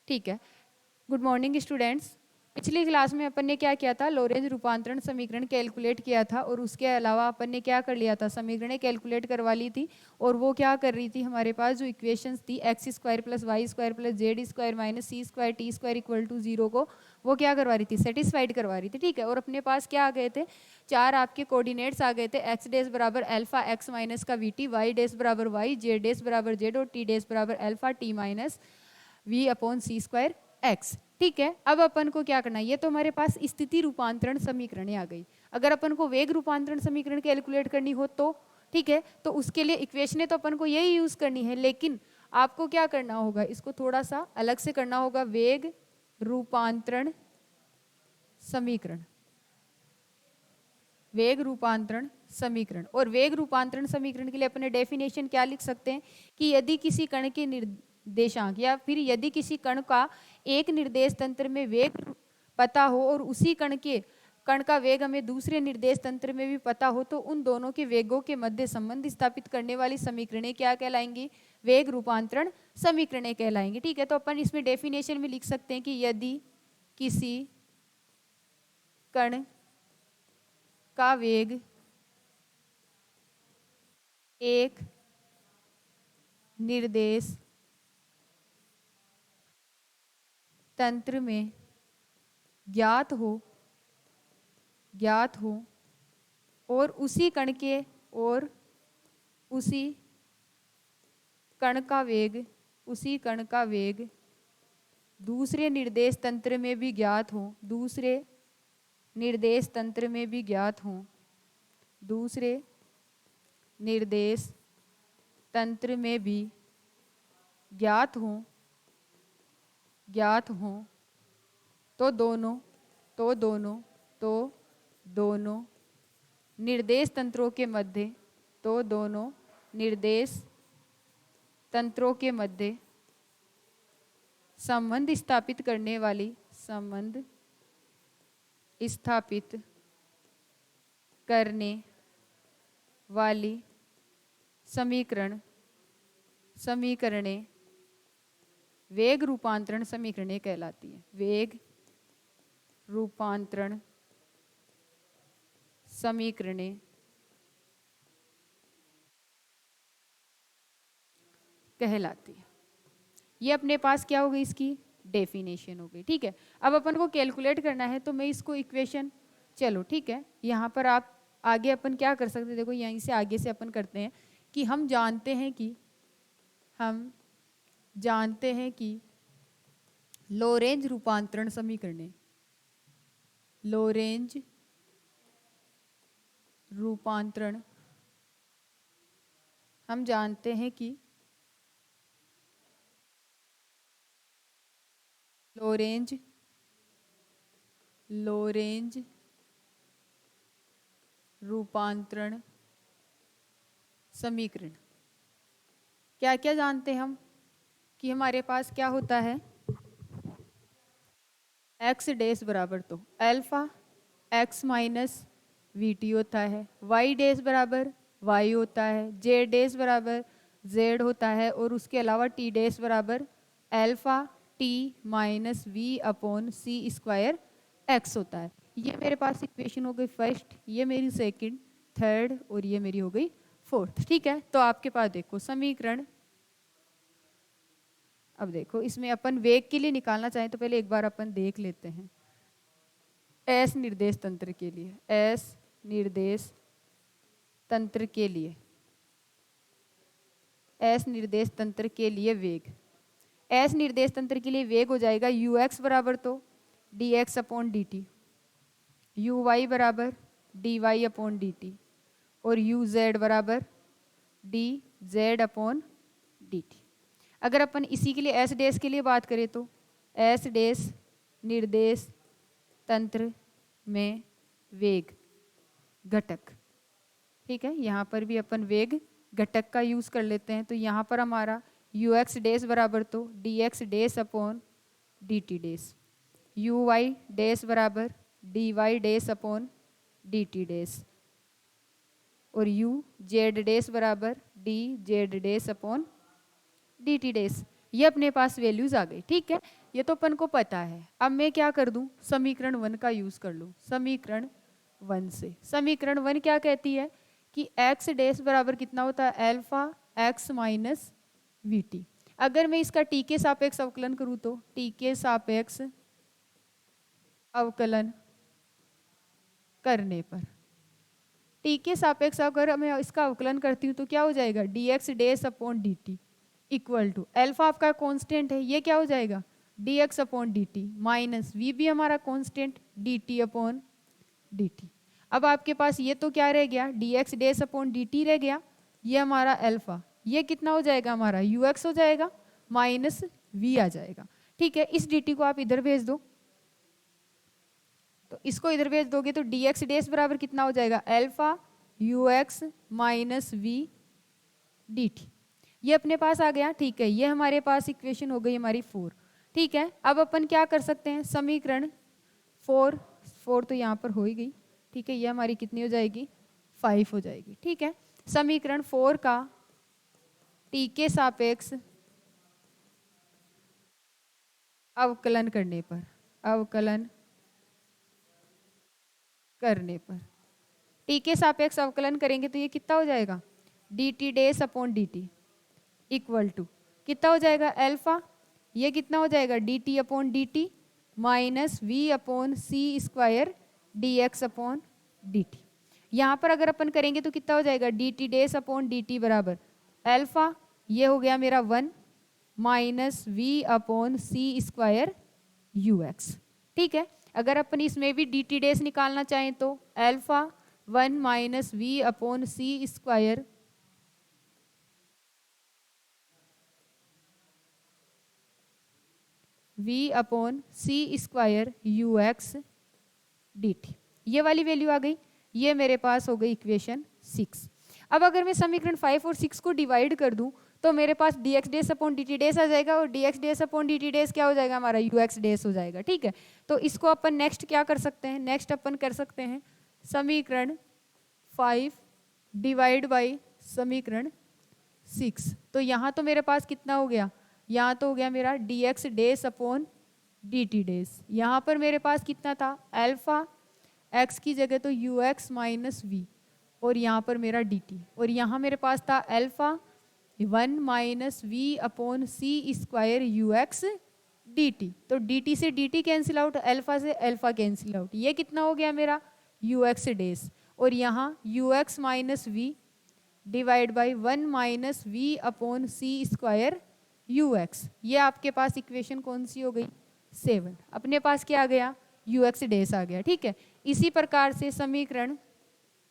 ठीक है। Good morning students. पिछली क्लास में अपन ने क्या किया था, लोरेंज रूपांतरण समीकरण कैलकुलेट किया था और उसके अलावा अपन ने क्या कर लिया था, समीकरणें कैलकुलेट करवा ली थी। और वो क्या कर रही थी, हमारे पास जो इक्वेशंस थी x square plus y square plus z square minus c square t square equal to 0 को वो क्या करवा रही थी, सेटिस्फाइड करवा रही थी। ठीक है। और अपने पास क्या आ गए थे, चार आपके कोऑर्डिनेट्स आ गए थे। एक्स डेस बराबर अल्फा एक्स माइनस का वी टी, वाई डेस बराबर वाई, जेड डेस बराबर जेड और टी डेस बराबर alpha t minus v upon c square x. ठीक है। अब अपन को क्या करना है, ये तो हमारे पास स्थिति रूपांतरण समीकरण आ गई। अगर अपन को वेग रूपांतरण समीकरण कैलकुलेट करनी हो तो ठीक है, तो उसके लिए इक्वेशनें तो अपन को यही यूज करनी है, लेकिन आपको क्या करना होगा, इसको थोड़ा सा अलग से करना होगा। वेग रूपांतरण समीकरण, वेग रूपांतरण समीकरण। और वेग रूपांतरण समीकरण के लिए अपने डेफिनेशन क्या लिख सकते हैं कि यदि किसी कण के निर्देशांक या फिर यदि किसी कण का एक निर्देश तंत्र में वेग पता हो और उसी कण का वेग हमें दूसरे निर्देश तंत्र में भी पता हो, तो उन दोनों के वेगों के मध्य संबंध स्थापित करने वाली समीकरणें क्या कहलाएंगी, वेग रूपांतरण समीकरणें कहलाएंगी। ठीक है। तो अपन इसमें डेफिनेशन में लिख सकते हैं कि यदि किसी कण का वेग एक निर्देश तंत्र में ज्ञात हो और उसी कण का वेग दूसरे निर्देश तंत्र में भी ज्ञात हो, दूसरे निर्देश तंत्र में भी ज्ञात हो तो दोनों निर्देश तंत्रों के मध्य संबंध स्थापित करने वाली समीकरणें वेग रूपांतरण समीकरणें कहलाती है। वेग रूपांतरण समीकरणें कहलाती है। ये अपने पास क्या हो गई, इसकी डेफिनेशन हो गई। ठीक है। अब अपन को कैलकुलेट करना है, तो मैं इसको इक्वेशन, चलो ठीक है, यहाँ पर आप आगे अपन क्या कर सकते हैं, देखो यहीं से आगे से अपन करते हैं कि हम जानते हैं कि लोरेंज रूपांतरण समीकरणें, लोरेंज रूपांतरण, हम जानते हैं कि लोरेंज रूपांतरण समीकरण क्या क्या जानते हैं हम, कि हमारे पास क्या होता है, एक्स डेस बराबर तो alpha x minus we T होता है, वाई डेस बराबर वाई होता है, जेड डेस बराबर जेड होता है, और उसके अलावा टी डेस बराबर alpha t minus v upon c square x होता है। ये मेरे पास इक्वेशन हो गई फर्स्ट, ये मेरी सेकंड, थर्ड और ये मेरी हो गई फोर्थ। ठीक है। तो आपके पास देखो समीकरण, अब देखो इसमें अपन वेग के लिए निकालना चाहें तो पहले एक बार अपन देख लेते हैं। एस निर्देश तंत्र के लिए, एस निर्देश तंत्र के लिए, एस निर्देश तंत्र के लिए वेग, एस निर्देश तंत्र के लिए वेग हो जाएगा यू एक्स बराबर तो d x upon d t, u y बराबर d y upon d t, और यू जेड बराबर d z upon d t. अगर अपन इसी के लिए एस डेस के लिए बात करें तो एस डेस निर्देश तंत्र में वेग घटक, ठीक है, यहाँ पर भी अपन वेग घटक का यूज कर लेते हैं। तो यहाँ पर हमारा यू एक्स डेस बराबर तो d x dash upon d t dash, u y dash बराबर d y dash upon d t dash, और यू जेड डेस बराबर d z dash upon d t dash. ये अपने पास वैल्यूज आ गई। ठीक है। ये तो अपन को पता है। अब मैं क्या कर दूं, समीकरण 1 का यूज कर लूं। समीकरण 1 से, समीकरण 1 क्या कहती है कि एक्स डैश बराबर कितना होता है, alpha x minus we T. अगर मैं इसका टी के सापेक्ष अवकलन करूं तो टी के सापेक्ष अवकलन करने पर, टी के सापेक्ष अगर मैं इसका अवकलन करती हूँ तो क्या हो जाएगा, d x dash upon d t equal to alpha आपका कांस्टेंट है, ये क्या हो जाएगा d x upon d t minus v भी हमारा constant d t upon d t. अब आपके पास ये तो क्या रह गया, d x dash upon d t रह गया, ये हमारा अल्फा, ये कितना हो जाएगा हमारा यू एक्स हो जाएगा माइनस वी आ जाएगा। ठीक है, इस डी टी को आप इधर भेज दो, तो इसको इधर भेज दोगे तो डी एक्स डैश बराबर कितना हो जाएगा, alpha u x minus v d t. ये अपने पास आ गया। ठीक है, ये हमारे पास इक्वेशन हो गई हमारी 4। ठीक है, अब अपन क्या कर सकते हैं, समीकरण 4 तो यहाँ पर हो ही गई। ठीक है, ये हमारी कितनी हो जाएगी 5 हो जाएगी। ठीक है, समीकरण 4 का टी के सापेक्ष अवकलन करने पर, अवकलन करने पर टी के सापेक्ष अवकलन करेंगे तो ये कितना हो जाएगा, d t dash upon d t equal to कितना हो जाएगा अल्फा, ये कितना हो जाएगा d t upon d t minus v upon c square d x upon d t. यहाँ पर अगर अपन करेंगे तो कितना हो जाएगा, d t dash upon d t बराबर अल्फा, ये हो गया मेरा 1 minus v upon c square u x. ठीक है, अगर अपन इसमें भी डी टी डैश निकालना चाहें तो alpha 1 minus v upon c square v upon c square u x d t, ये वाली वैल्यू आ गई। ये मेरे पास हो गई इक्वेशन 6। अब अगर मैं समीकरण 5 और 6 को डिवाइड कर दूं तो मेरे पास d x dash upon d t dash आ जाएगा और d x dash upon d t dash क्या हो जाएगा हमारा यू एक्स डैश हो जाएगा। ठीक है, तो इसको अपन नेक्स्ट क्या कर सकते हैं, नेक्स्ट अपन कर सकते हैं समीकरण 5 डिवाइड बाई समीकरण 6। तो यहाँ तो मेरे पास कितना हो गया, यहाँ तो हो गया मेरा D x dash upon d t dash, यहाँ पर मेरे पास कितना था अल्फा एक्स की जगह तो यू एक्स माइनस वी और यहाँ पर मेरा डी टी, और यहाँ मेरे पास था alpha 1 minus v upon c square u x d t. तो डी टी से d t cancel out, alpha से अल्फा कैंसिल आउट, ये कितना हो गया मेरा यू एक्स डैश, और यहाँ u x minus v divide by 1 minus v upon c square u x. ये आपके पास इक्वेशन कौन सी हो गई 7। अपने पास क्या आ गया यू एक्स डैश आ गया। ठीक है, इसी प्रकार से समीकरण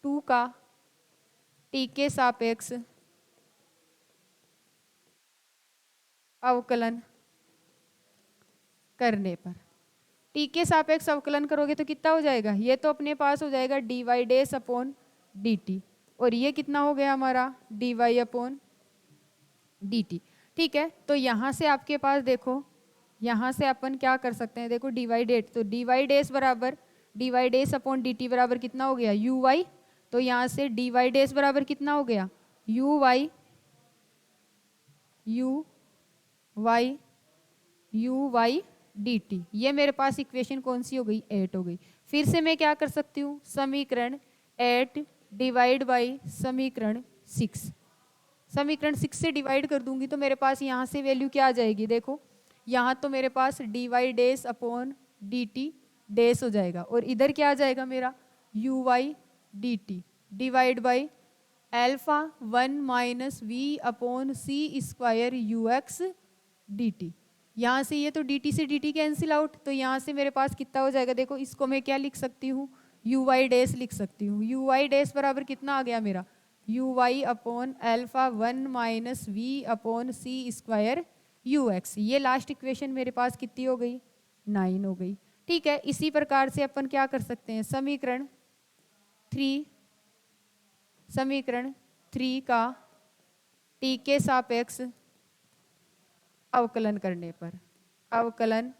2 का टी के सापेक्ष अवकलन करने पर, टी के सापेक्ष अवकलन करोगे तो कितना हो जाएगा, ये तो अपने पास हो जाएगा d y dash upon d t, और ये कितना हो गया हमारा d y upon d t. ठीक है, तो यहाँ से आपके पास देखो, यहाँ से अपन क्या कर सकते हैं, देखो डिवाइडेड, तो डी वाई डैश बराबर d y dash upon d t बराबर कितना हो गया यू वाई, तो यहाँ से डी वाई डैश बराबर कितना हो गया यू वाई डी टी। ये मेरे पास इक्वेशन कौन सी हो गई 8 हो गई। फिर से मैं क्या कर सकती हूँ, समीकरण 8 डिवाइड बाई समीकरण 6, समीकरण 6 से डिवाइड कर दूंगी तो मेरे पास यहाँ से वैल्यू क्या आ जाएगी, देखो यहाँ तो मेरे पास d y dash upon d t dash हो जाएगा, और इधर क्या आ जाएगा मेरा u y d t divide by alpha 1 minus v upon c square u x d t. यहाँ से ये तो डी टी से डी टी कैंसिल आउट, तो यहाँ से मेरे पास कितना हो जाएगा, देखो इसको मैं क्या लिख सकती हूँ यू वाई डैश लिख सकती हूँ। यू वाई डैश बराबर कितना आ गया मेरा u y upon alpha 1 minus v upon c square u x. ये लास्ट इक्वेशन मेरे पास कितनी हो गई 9 हो गई। ठीक है, इसी प्रकार से अपन क्या कर सकते हैं, समीकरण 3 का टी के सापेक्ष अवकलन करने पर, अवकलन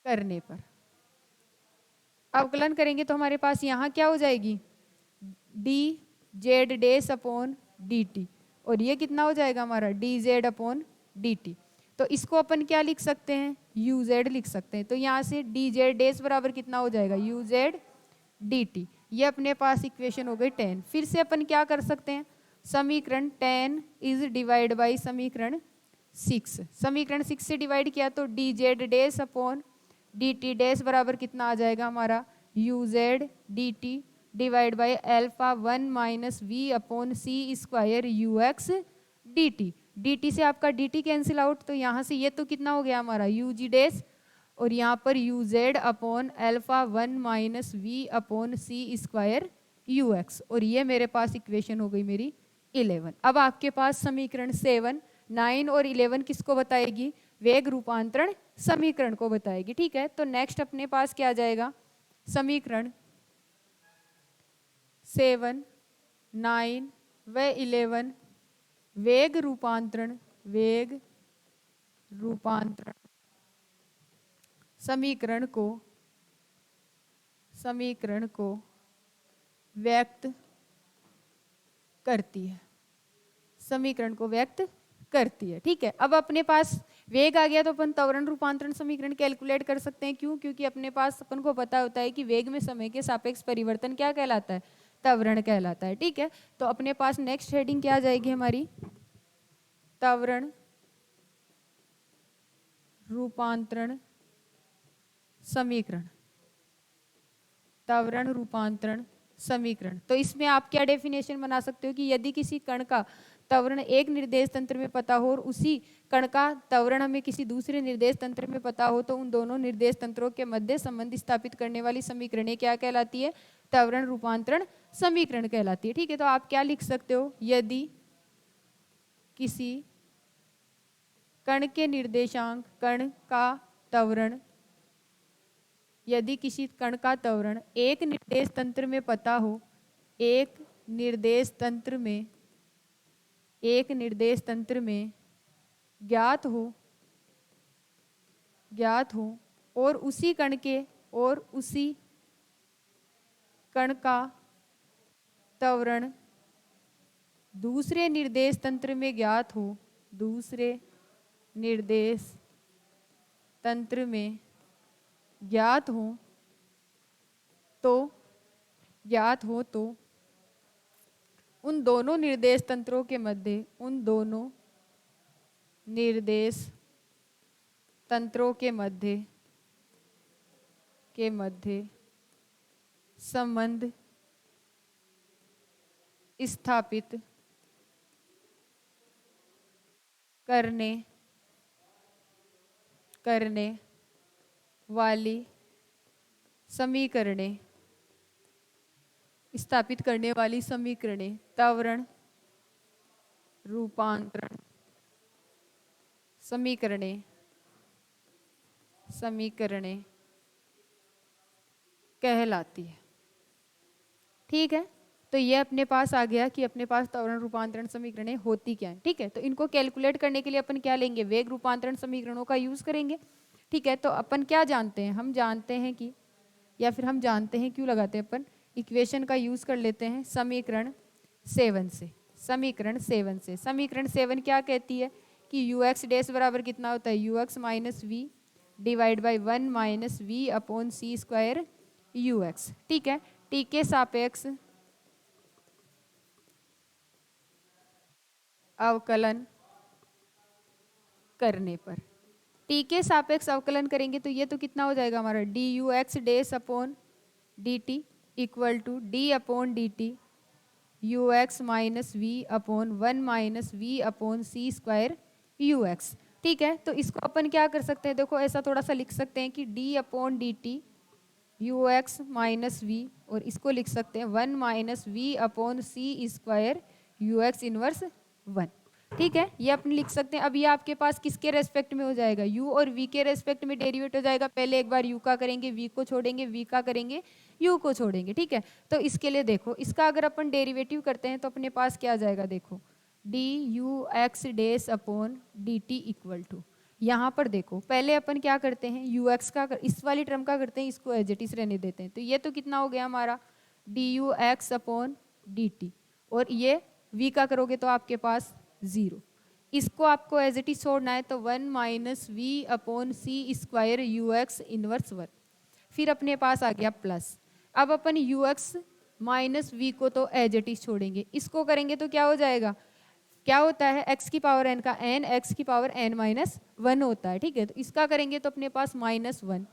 करने पर, अवकलन करेंगे तो हमारे पास यहाँ क्या हो जाएगी D Z dash upon d t, और ये कितना हो जाएगा हमारा डी जेड अपॉन dt। तो इसको अपन क्या लिख सकते हैं, uz लिख सकते हैं। तो यहाँ से dz डैश बराबर कितना हो जाएगा, uz dt। ये अपने पास इक्वेशन हो गई 10। फिर से अपन क्या कर सकते हैं, समीकरण 10 इज डिवाइड बाई समीकरण 6। समीकरण 6 से डिवाइड किया तो dz dash upon dt dash बराबर कितना आ जाएगा हमारा, uz dt divide by alpha 1 minus v upon c square ux dt। dt से आपका dt कैंसिल आउट, तो यहाँ से ये तो कितना हो गया हमारा ug डैश, और यहाँ पर uz upon alpha 1 minus v upon c square ux, और ये मेरे पास इक्वेशन हो गई मेरी 11। अब आपके पास समीकरण 7, 9 और 11 किसको बताएगी, वेग रूपांतरण समीकरण को बताएगी। ठीक है, तो नेक्स्ट अपने पास क्या आ जाएगा, समीकरण 7, 9 व 11 वेग रूपांतरण समीकरण को व्यक्त करती है, समीकरण को व्यक्त करती है। ठीक है, अब अपने पास वेग आ गया तो अपन त्वरण रूपांतरण समीकरण कैलकुलेट कर सकते हैं। क्यों, क्योंकि अपने पास अपन को पता होता है कि वेग में समय के सापेक्ष परिवर्तन क्या कहलाता है, त्वरण कहलाता है। ठीक है, तो अपने पास नेक्स्ट हेडिंग क्या आ जाएगी हमारी, त्वरण रूपांतरण समीकरण, त्वरण रूपांतरण समीकरण। तो इसमें आप क्या डेफिनेशन बना सकते हो कि यदि किसी कण का त्वरण एक निर्देश तंत्र में पता हो और उसी कण का त्वरण हमें किसी दूसरे निर्देश तंत्र में पता हो, तो उन दोनों निर्देश तंत्रों के मध्य संबंध स्थापित करने वाली समीकरणें क्या कहलाती है, त्वरण रूपांतरण समीकरण कहलाती है। ठीक है, तो आप क्या लिख सकते हो, यदि किसी कण के निर्देशांक कण का त्वरण, यदि किसी कण का त्वरण एक निर्देश तंत्र में पता हो, एक निर्देश तंत्र में ज्ञात हो और उसी कण का त्वरण दूसरे निर्देश तंत्र में ज्ञात हो, दूसरे निर्देश तंत्र में ज्ञात हो तो उन दोनों निर्देश तंत्रों के मध्य, उन दोनों निर्देश तंत्रों के मध्य संबंध स्थापित करने वाली समीकरणें, स्थापित करने वाली समीकरणें त्वरण रूपांतरण समीकरणें कहलाती है। ठीक है, तो ये अपने पास आ गया कि अपने पास त्वरण रूपांतरण समीकरणें होती क्या है। ठीक है, तो इनको कैलकुलेट करने के लिए अपन क्या लेंगे, वेग रूपांतरण समीकरणों का यूज करेंगे। ठीक है, तो अपन क्या जानते हैं, हम जानते हैं कि, या फिर हम जानते हैं क्यों लगाते हैं अपन, इक्वेशन का यूज कर लेते हैं समीकरण 7 से। समीकरण 7 क्या कहती है कि ux डैश बराबर कितना होता है, ux minus v divide by 1 minus v upon c square ux। ठीक है, टी के सापेक्ष अवकलन करने पर, टी के सापेक्ष अवकलन करेंगे तो ये तो कितना हो जाएगा हमारा, d u x dash upon d t equal to d upon d t u x minus v upon 1 minus v upon c square u x. ठीक है, तो इसको अपन क्या कर सकते हैं, देखो ऐसा थोड़ा सा लिख सकते हैं कि d upon d t u x minus v, और इसको लिख सकते हैं 1 minus v upon c square u x inverse 1। ठीक है, ये अपन लिख सकते हैं। अब ये आपके पास किसके रेस्पेक्ट में हो जाएगा, u और v के रेस्पेक्ट में डेरिवेट हो जाएगा। पहले एक बार u का करेंगे, v को छोड़ेंगे, v का करेंगे, u को छोड़ेंगे। ठीक है, तो इसके लिए देखो, इसका अगर अपन डेरिवेटिव करते हैं तो अपने पास क्या आ जाएगा, देखो d u x dash upon d t equal to, यहाँ पर देखो पहले अपन क्या करते हैं, यू एक्स का इस वाली टर्म का करते हैं, इसको एज इट इज रहने देते हैं। तो ये तो कितना हो गया हमारा d u x upon d t, और ये v का करोगे तो आपके पास 0। इसको आपको एज इट इज छोड़ना है, तो 1 minus v upon c square u x inverse 1। फिर अपने पास आ गया प्लस। अब अपन यू एक्स माइनस वी को तो एज इट इज छोड़ेंगे, इसको करेंगे तो क्या हो जाएगा, क्या होता है x की पावर n का n, x की पावर n माइनस 1 होता है, ठीक है। तो इसका करेंगे तो अपने पास -1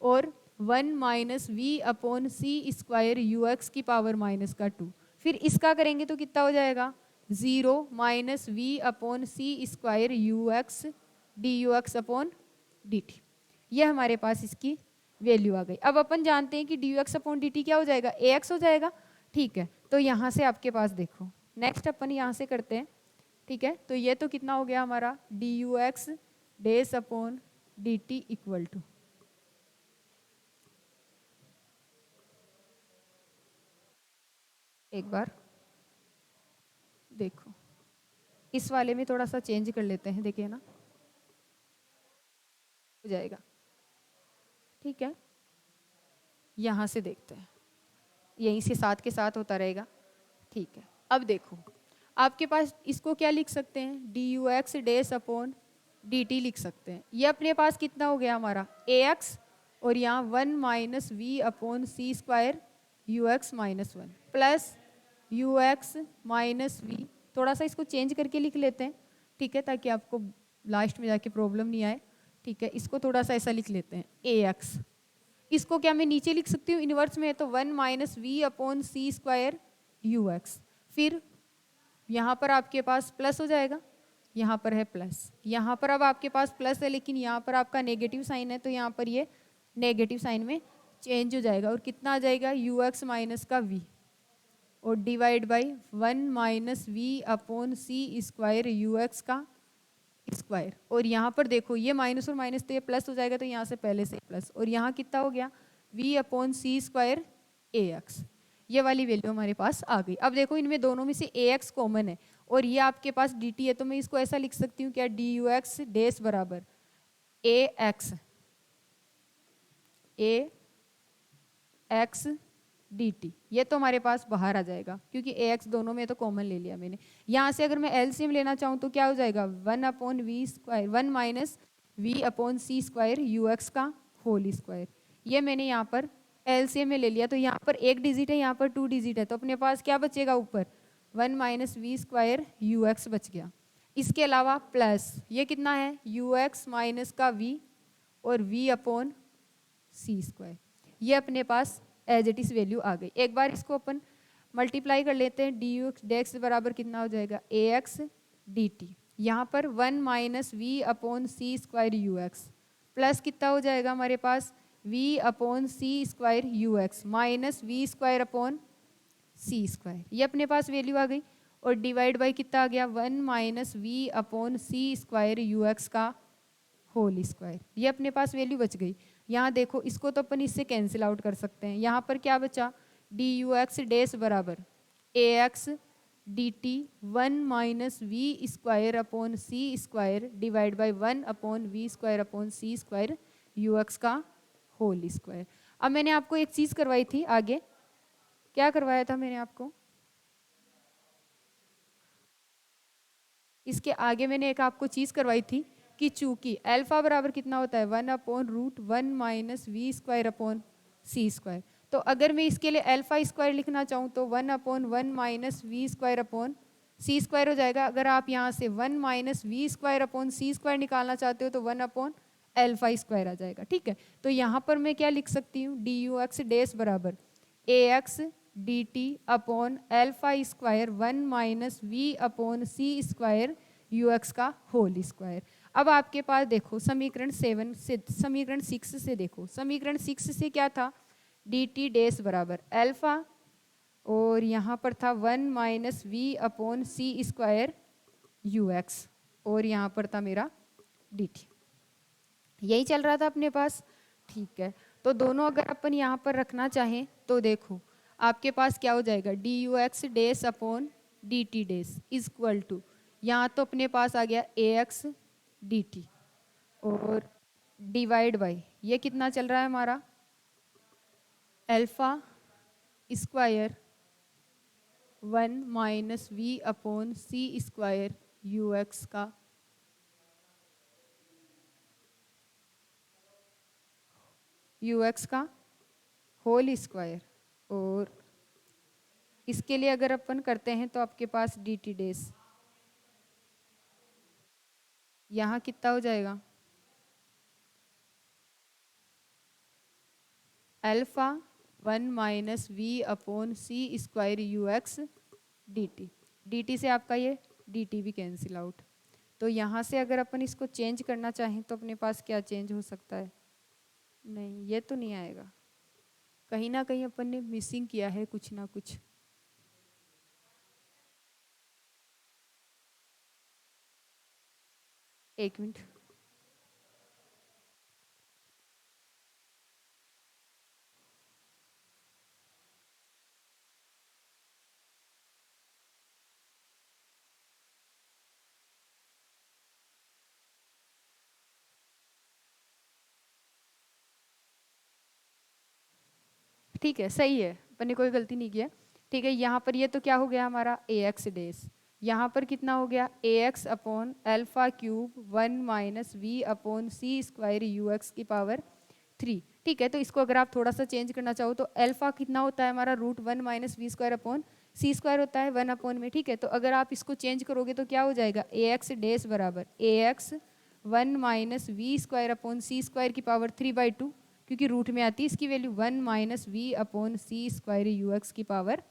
और 1 minus v upon c square u x की पावर -2। फिर इसका करेंगे तो कितना हो जाएगा, 0 minus v upon c square u x d u x upon d t. ये हमारे पास इसकी वैल्यू आ गई। अब अपन जानते हैं कि D u x upon d T क्या हो जाएगा, ए एक्स हो जाएगा, ठीक है। तो यहाँ से आपके पास देखो, नेक्स्ट अपन यहाँ से करते हैं, ठीक है। तो ये तो कितना हो गया हमारा, d u x dash upon d t equal to, एक बार देखो इस वाले में थोड़ा सा चेंज कर लेते हैं, देखिए ना हो जाएगा, ठीक है। यहाँ से देखते हैं, यहीं से साथ के साथ होता रहेगा, ठीक है। अब देखो आपके पास इसको क्या लिख सकते हैं, D u x dash upon d T लिख सकते हैं। ये अपने पास कितना हो गया हमारा ए एक्स, और यहाँ 1 minus v upon c square u x minus 1 plus u x minus v, थोड़ा सा इसको चेंज करके लिख लेते हैं, ठीक है, ताकि आपको लास्ट में जाके प्रॉब्लम नहीं आए, ठीक है। इसको थोड़ा सा ऐसा लिख लेते हैं ए एक्स, इसको क्या मैं नीचे लिख सकती हूँ इनवर्स में है, तो 1 minus v upon c square u x. फिर यहाँ पर आपके पास प्लस हो जाएगा, यहाँ पर है प्लस, यहाँ पर अब आपके पास प्लस है लेकिन यहाँ पर आपका नेगेटिव साइन है, तो यहाँ पर ये नेगेटिव साइन में चेंज हो जाएगा और कितना आ जाएगा, यू एक्स माइनस का वी और divide by 1 minus v upon c square u x का स्क्वायर। और यहाँ पर देखो ये माइनस और माइनस तो ये प्लस हो जाएगा, तो यहाँ से पहले से प्लस, और यहाँ कितना हो गया, v अपॉन सी स्क्वायर ए एक्स। ये वाली वैल्यू हमारे पास आ गई। अब देखो इनमें दोनों में से ए एक्स कॉमन है और ये आपके पास डी टी है, तो मैं इसको ऐसा लिख सकती हूँ क्या, डी यू एक्स डेस बराबर ए एक्स डी टी। ये तो हमारे पास बाहर आ जाएगा क्योंकि ए एक्स दोनों में तो कॉमन ले लिया मैंने। यहाँ से अगर मैं एलसीएम लेना चाहूँ तो क्या हो जाएगा, 1 upon v square 1 minus v upon c square u x का होल स्क्वायर। ये मैंने यहाँ पर एलसीएम में ले लिया, तो यहाँ पर एक डिजिट है, यहाँ पर 2 डिजिट है, तो अपने पास क्या बचेगा ऊपर, 1 minus v square u x बच गया। इसके अलावा प्लस ये कितना है, यू एक्स माइनस का वी और वी अपॉन सी स्क्वायर। ये अपने पास एज इट इज वैल्यू आ गई। एक बार इसको अपन मल्टीप्लाई कर लेते हैं, डी यू एक्स बराबर कितना हो जाएगा, ए एक्स डी टी, यहाँ पर 1 minus v upon c square u x plus कितना हो जाएगा हमारे पास, v upon c square u x minus v square upon c square. ये अपने पास वैल्यू आ गई और डिवाइड बाई कितना आ गया, 1 minus v upon c square u x का होल स्क्वायर। ये अपने पास वैल्यू बच गई। यहाँ देखो इसको तो अपन इससे कैंसिल आउट कर सकते हैं। यहाँ पर क्या बचा, डी यू एक्स डेस बराबर a x d t 1 minus v square upon c square divide by 1 upon v square upon c square u x का होल स्क्वायर। अब मैंने आपको एक चीज़ करवाई थी आगे, क्या करवाया था मैंने आपको, इसके आगे मैंने एक आपको चीज़ करवाई थी कि चूंकि अल्फा बराबर कितना होता है, 1 upon root 1 minus v square upon c square. तो अगर मैं इसके लिए अल्फा स्क्वायर लिखना चाहूँ तो 1 upon 1 minus v square upon c square हो जाएगा। अगर आप यहाँ से 1 minus v square upon c square निकालना चाहते हो तो 1 अपॉन अल्फा स्क्वायर आ जाएगा, ठीक है। तो यहाँ पर मैं क्या लिख सकती हूँ, डी यू एक्स डेस बराबर a x d t upon alpha square 1 minus v upon c square u x का होल स्क्वायर। अब आपके पास देखो समीकरण 7 से, समीकरण 6 से देखो, समीकरण 6 से क्या था, डी टी डेस बराबर अल्फा और यहाँ पर था 1 minus v upon c square u x और यहाँ पर था मेरा डी टी। यही चल रहा था अपने पास, ठीक है। तो दोनों अगर अपन यहाँ पर रखना चाहें तो देखो आपके पास क्या हो जाएगा, d u x dash upon d t dash is equal to, यहाँ तो अपने पास आ गया ए एक्स डी टी और डिवाइड बाई ये कितना चल रहा है हमारा, alpha square 1 minus v upon c square u x का होल स्क्वायर, और इसके लिए अगर अपन करते हैं तो आपके पास डी टी डेस, यहाँ कितना हो जाएगा, alpha 1 minus v upon c square u x d t. D t से आपका ये डी टी भी कैंसिल आउट। तो यहाँ से अगर अपन इसको चेंज करना चाहें तो अपने पास क्या चेंज हो सकता है, नहीं ये तो नहीं आएगा, कहीं ना कहीं अपन ने मिसिंग किया है कुछ ना कुछ। एक मिनट, ठीक है सही है, अपन ने कोई गलती नहीं किया। ठीक है, यहाँ पर ये तो क्या हो गया हमारा ए एक्स डेस, यहाँ पर कितना हो गया a x upon alpha cube 1 minus v upon c square u x की पावर 3। ठीक है, तो इसको अगर आप थोड़ा सा चेंज करना चाहो तो अल्फा कितना होता है हमारा root 1 minus v square upon c square होता है 1 अपॉन में। ठीक है, तो अगर आप इसको चेंज करोगे तो क्या हो जाएगा, ए एक्स डेस बराबर a x 1 minus v square upon c square की पावर 3/2, क्योंकि रूट में आती है इसकी value 1 minus v upon c square u x की पावर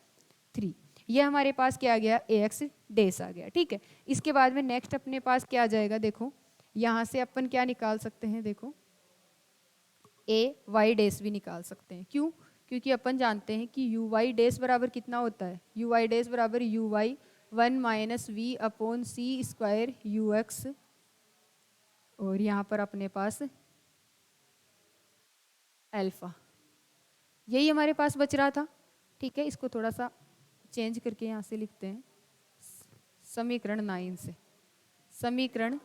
3। ये हमारे पास क्या आ गया, ए एक्स डेस आ गया। ठीक है, इसके बाद में नेक्स्ट अपने पास क्या आ जाएगा, देखो यहाँ से अपन क्या निकाल सकते हैं, देखो ए वाई डेस भी निकाल सकते हैं। क्यों, क्योंकि अपन जानते हैं कि यू वाई डेस बराबर कितना होता है, यू वाई डेस बराबर u y 1 minus v upon c square u x, और यहाँ पर अपने पास अल्फा, यही हमारे पास बच रहा था। ठीक है, इसको थोड़ा सा चेंज करके यहाँ से लिखते हैं समीकरण 9 से। समीकरण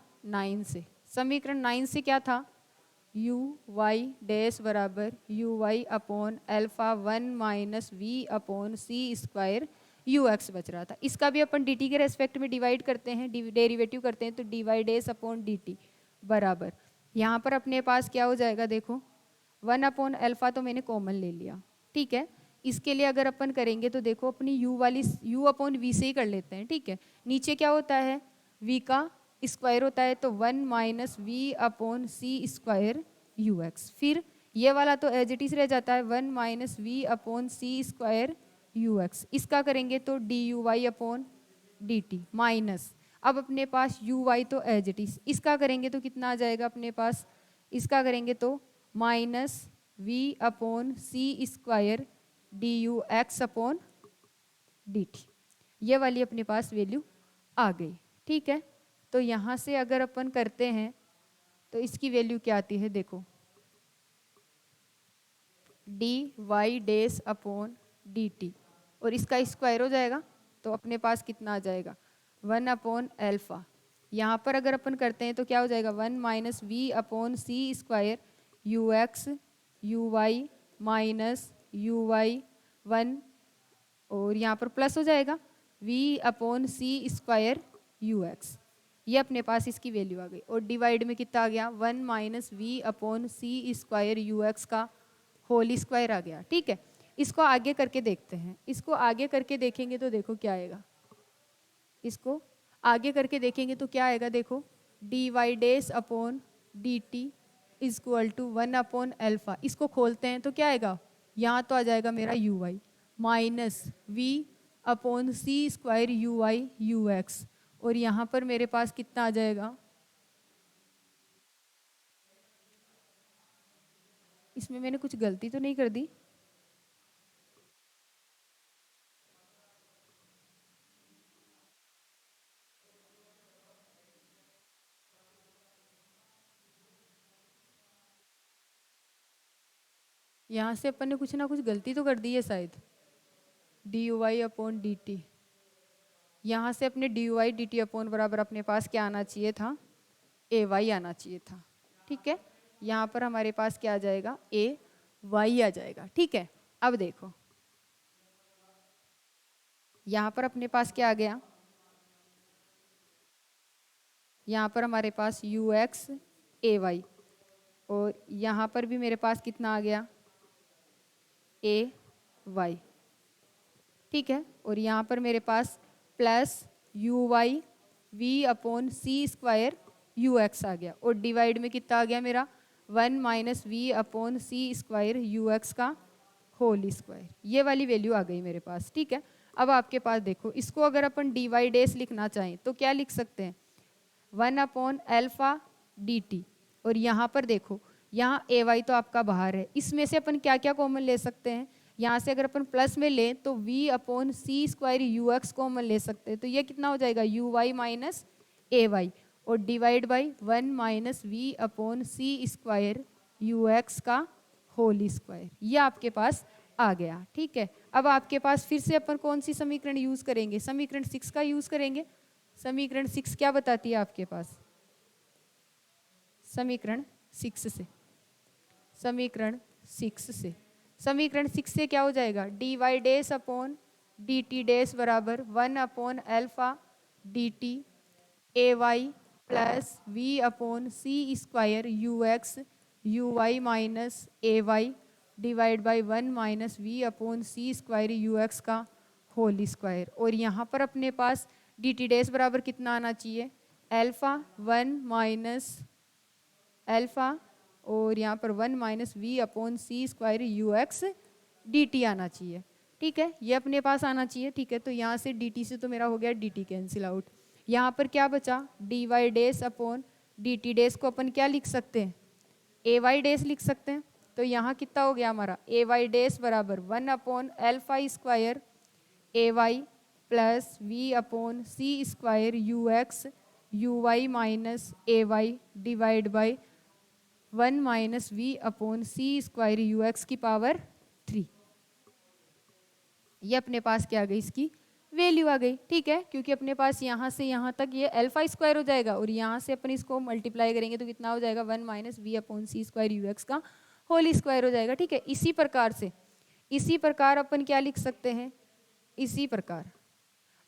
9 से क्या था, यू वाई डैश बराबर u y upon alpha 1 minus v upon c square u x बच रहा था। इसका भी अपन डी टी के रेस्पेक्ट में डिवाइड करते हैं, डेरिवेटिव करते हैं, तो d y dash upon d t बराबर यहाँ पर अपने पास क्या हो जाएगा, देखो 1 अपॉन अल्फा तो मैंने कॉमन ले लिया। ठीक है, इसके लिए अगर अपन करेंगे तो देखो अपनी u वाली u अपॉन वी से ही कर लेते हैं। ठीक है, नीचे क्या होता है, v का स्क्वायर होता है, तो 1 minus v upon c square u x, फिर ये वाला तो एज इट इज रह जाता है 1 minus v upon c square u x. इसका करेंगे तो d u y upon d t minus, अब अपने पास यू वाई तो एज इट इज, इसका करेंगे तो कितना आ जाएगा अपने पास, इसका करेंगे तो minus v upon c square d u x upon d t, ये वाली अपने पास वैल्यू आ गई। ठीक है, तो यहाँ से अगर अपन करते हैं तो इसकी वैल्यू क्या आती है, देखो d y dash upon d t, और इसका स्क्वायर हो जाएगा तो अपने पास कितना आ जाएगा 1 अपॉन एल्फा। यहाँ पर अगर अपन करते हैं तो क्या हो जाएगा 1 minus v upon c square u x u y minus u y 1, और यहाँ पर प्लस हो जाएगा v upon c square u x, ये अपने पास इसकी वैल्यू आ गई। और डिवाइड में कितना आ गया 1 minus v upon c square u x का होल स्क्वायर आ गया। ठीक है, इसको आगे करके देखते हैं, इसको आगे करके देखेंगे तो देखो क्या आएगा, इसको आगे करके देखेंगे तो क्या आएगा, देखो d y dash upon d t equal to 1 upon alpha, इसको खोलते हैं तो क्या आएगा, यहाँ तो आ जाएगा मेरा u y minus v upon c square u y u x, और यहाँ पर मेरे पास कितना आ जाएगा, इसमें मैंने कुछ गलती तो नहीं कर दी, यहाँ से अपन ने कुछ ना कुछ गलती तो कर दी है शायद, d u y upon d t, यहाँ से अपने d u y d t upon बराबर अपने पास क्या आना चाहिए था, ए वाई आना चाहिए था। ठीक है, यहाँ पर हमारे पास क्या आ जाएगा, ए वाई आ जाएगा। ठीक है, अब देखो यहाँ पर अपने पास क्या आ गया, यहाँ पर हमारे पास ux ay, और यहाँ पर भी मेरे पास कितना आ गया ay, ठीक है। और यहाँ पर मेरे पास plus uy v upon c square ux आ गया, और डिवाइड में कितना आ गया मेरा 1 minus v upon c square ux का होल स्क्वायर। ये वाली वैल्यू आ गई मेरे पास, ठीक है। अब आपके पास देखो, इसको अगर अपन डी वाई डेस लिखना चाहें तो क्या लिख सकते हैं 1 अपॉन एल्फा डी टी, और यहाँ पर देखो यहाँ ए वाई तो आपका बाहर है, इसमें से अपन क्या क्या कॉमन ले सकते हैं, यहाँ से अगर अपन प्लस में लें तो v upon c square u x common ले सकते हैं, तो ये कितना हो जाएगा u y minus a y, और divide by 1 minus v upon c square u x का होल स्क्वायर। ये आपके पास आ गया, ठीक है। अब आपके पास फिर से अपन कौन सी समीकरण यूज करेंगे, समीकरण 6 का यूज करेंगे। समीकरण 6 क्या बताती है आपके पास, समीकरण 6 से, समीकरण 6 से, समीकरण 6 से क्या हो जाएगा d y dash upon d t dash बराबर 1 upon alpha d t a y plus v upon c square u x u y minus a y divide by 1 minus v upon c square u x का whole square. और यहाँ पर अपने पास D t dash बराबर कितना आना चाहिए alpha 1 minus alpha, और यहाँ पर 1 minus v upon c square u x d t आना चाहिए, ठीक है। ये अपने पास आना चाहिए, ठीक है। तो यहाँ से डी टी से तो मेरा हो गया डी टी कैंसिल आउट। यहाँ पर क्या बचा d y dash upon d t dash को अपन क्या लिख सकते हैं ए वाई डेस लिख सकते हैं। तो यहाँ कितना हो गया हमारा ए वाई डेस बराबर 1 upon alpha square a y plus v upon c square u x u y minus a y divide by 1 minus v upon c square u x की पावर 3। ये अपने पास क्या आ गई इसकी वैल्यू आ गई, ठीक है। क्योंकि अपने पास यहाँ से यहाँ तक ये अल्फा स्क्वायर हो जाएगा, और यहाँ से अपन इसको मल्टीप्लाई करेंगे तो कितना हो जाएगा 1 minus v upon c square u x का होल स्क्वायर हो जाएगा, ठीक है। इसी प्रकार से इसी प्रकार अपन क्या लिख सकते हैं इसी प्रकार,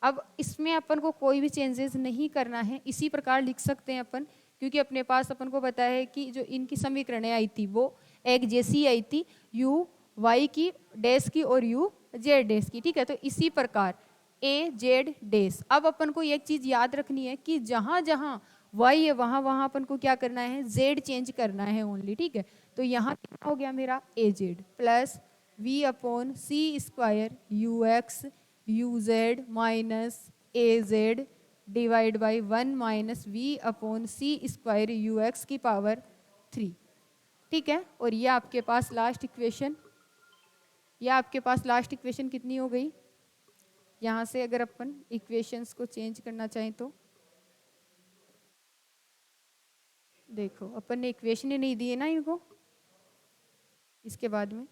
अब इसमें अपन को कोई भी चेंजेस नहीं करना है, इसी प्रकार लिख सकते हैं अपन, क्योंकि अपने पास अपन को पता है कि जो इनकी समीकरणें आई थी वो एक जैसी आई थी यू वाई की डैश की और यू जेड डैश की, ठीक है। तो इसी प्रकार ए जेड डैश। अब अपन को एक चीज याद रखनी है कि जहां जहां वाई है वहां वहां अपन को क्या करना है जेड चेंज करना है ओनली, ठीक है। तो यहाँ कितना हो गया मेरा a z plus v upon c square u x u z minus a z divide by 1 minus v upon c square u x की पावर 3, ठीक है। और ये आपके पास लास्ट इक्वेशन, ये आपके पास लास्ट इक्वेशन कितनी हो गई, यहाँ से अगर अपन इक्वेशंस को चेंज करना चाहें तो देखो अपन ने इक्वेशन ही नहीं दी है ना इनको, इसके बाद में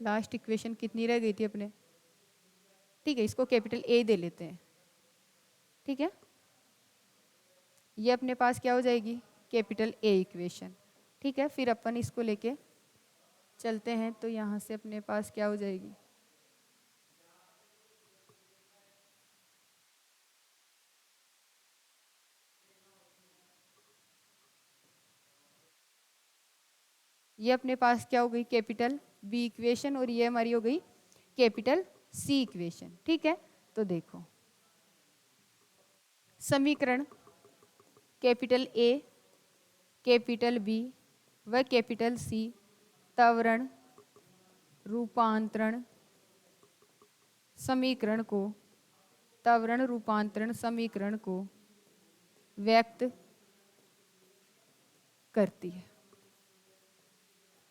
लास्ट इक्वेशन कितनी रह गई थी अपने, ठीक है। इसको कैपिटल ए दे लेते हैं, ठीक है। ये अपने पास क्या हो जाएगी कैपिटल ए इक्वेशन, ठीक है। फिर अपन इसको लेके चलते हैं तो यहाँ से अपने पास क्या हो जाएगी ये अपने पास क्या हो गई कैपिटल बी इक्वेशन, और ये हमारी हो गई कैपिटल सी इक्वेशन, ठीक है। तो देखो समीकरण कैपिटल ए कैपिटल बी व कैपिटल सी त्वरण रूपांतरण समीकरण को त्वरण रूपांतरण समीकरण को व्यक्त करती है,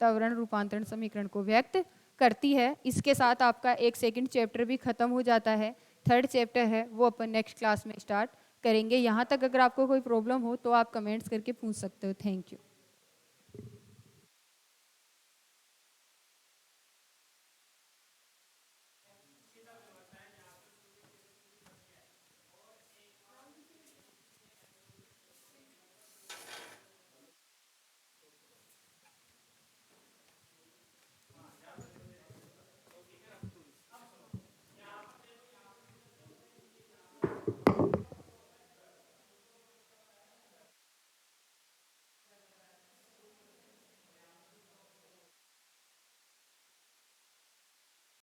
त्वरण रूपांतरण समीकरण को व्यक्त करती है। इसके साथ आपका एक सेकंड चैप्टर भी खत्म हो जाता है, थर्ड चैप्टर है वो अपन नेक्स्ट क्लास में स्टार्ट करेंगे। यहाँ तक अगर आपको कोई प्रॉब्लम हो तो आप कमेंट्स करके पूछ सकते हो। Thank you.